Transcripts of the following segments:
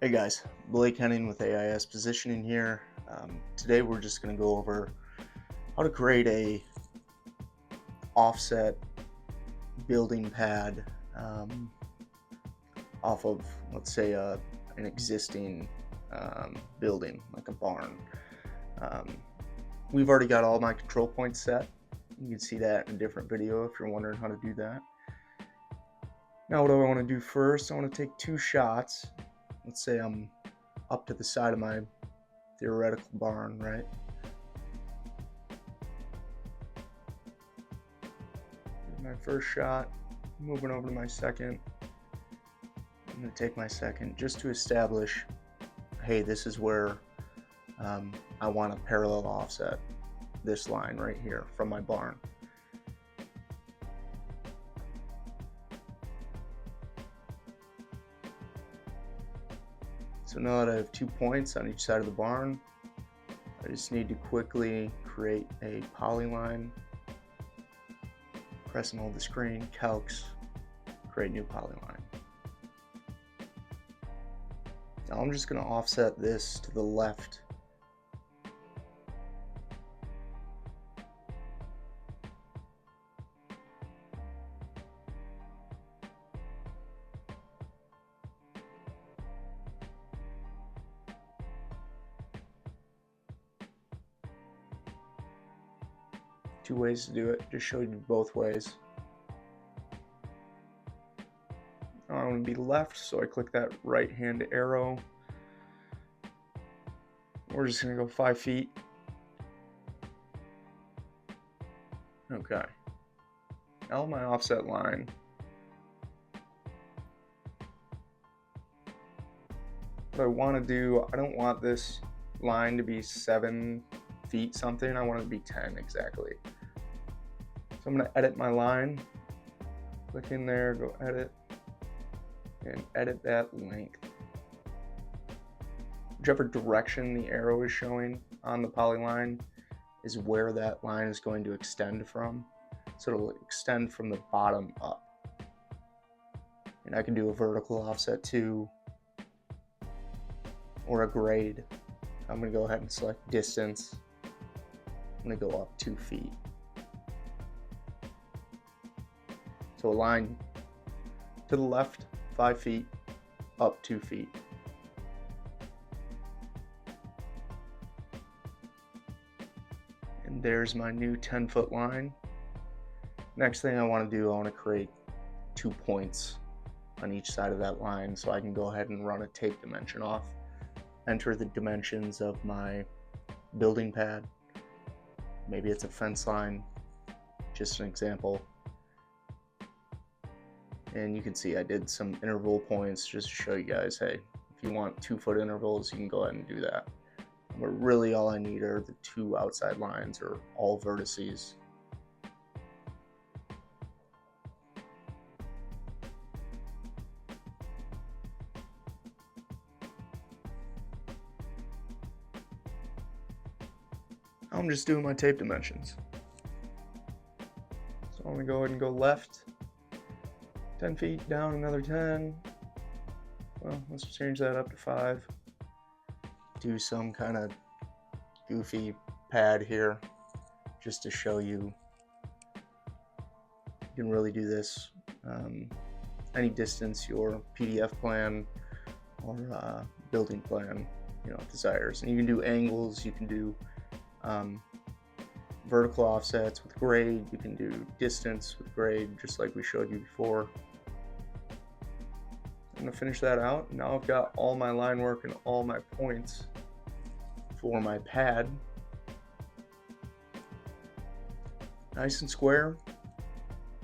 Hey guys, Blake Henning with AIS Positioning here. Today we're just going to go over how to create a offset building pad off of, let's say, an existing building, like a barn. We've already got all my control points set. You can see that in a different video if you're wondering how to do that. Now what do I want to do first? I want to take two shots. Let's say I'm up to the side of my theoretical barn, right? My first shot, moving over to my second. I'm going to take my second just to establish, hey, this is where I want to parallel offset this line right here from my barn. So now that I have 2 points on each side of the barn, I just need to quickly create a polyline. Press and hold the screen, calcs, create new polyline. Now I'm just going to offset this to the left. Two ways to do it, just show you both ways. I want to be left, so I click that right hand arrow. We're just going to go 5 feet. Okay. Now my offset line. What I want to do, I don't want this line to be 7 feet something, I want it to be 10 exactly. So I'm going to edit my line, click in there, go edit, and edit that length. Whichever direction the arrow is showing on the polyline is where that line is going to extend from. So it'll extend from the bottom up. And I can do a vertical offset too, or a grade. I'm going to go ahead and select distance. I'm going to go up 2 feet. So a line to the left, 5 feet, up 2 feet. And there's my new 10-foot line. Next thing I want to do, I want to create 2 points on each side of that line, so I can go ahead and run a tape dimension off. Enter the dimensions of my building pad. Maybe it's a fence line, just an example. And you can see I did some interval points just to show you guys, hey, if you want 2-foot intervals, you can go ahead and do that. But really all I need are the 2 outside lines, or all vertices. I'm just doing my tape dimensions. So I'm going to go ahead and go left. 10 feet down, another 10. Well, let's change that up to 5. Do some kind of goofy pad here just to show you can really do this any distance your PDF plan or building plan desires. And you can do angles, you can do vertical offsets with grade, you can do distance with grade, just like we showed you before. I'm going to finish that out. Now I've got all my line work and all my points for my pad. Nice and square.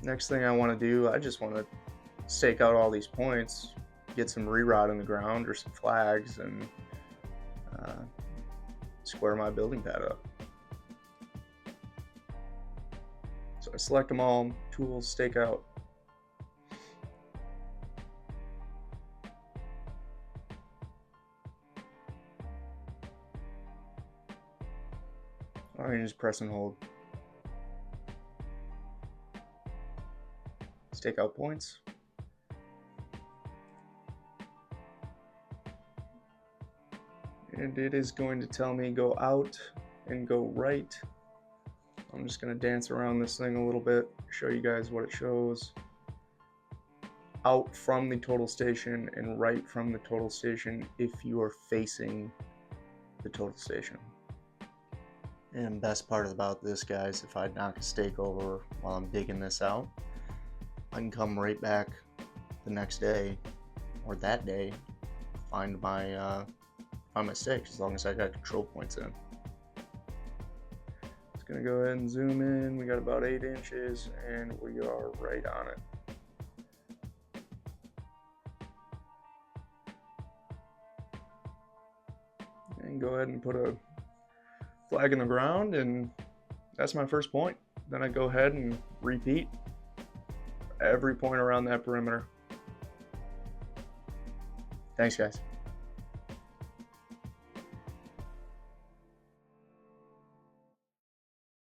Next thing I want to do, I just want to stake out all these points, get some rerod in the ground or some flags, and square my building pad up. So I select them all, tools, stake out. I can just press and hold. Stake out points. and it is going to tell me go out and go right. I'm just going to dance around this thing a little bit, show you guys what it shows. Out from the total station and right from the total station if you are facing the total station. And best part about this, guys, if I knock a stake over while I'm digging this out, I can come right back the next day or that day, find my stakes as long as I got control points in. It's gonna go ahead and zoom in. We got about 8 inches and we are right on it. And go ahead and put a flag in the ground, and that's my first point. Then I go ahead and repeat every point around that perimeter. Thanks, guys.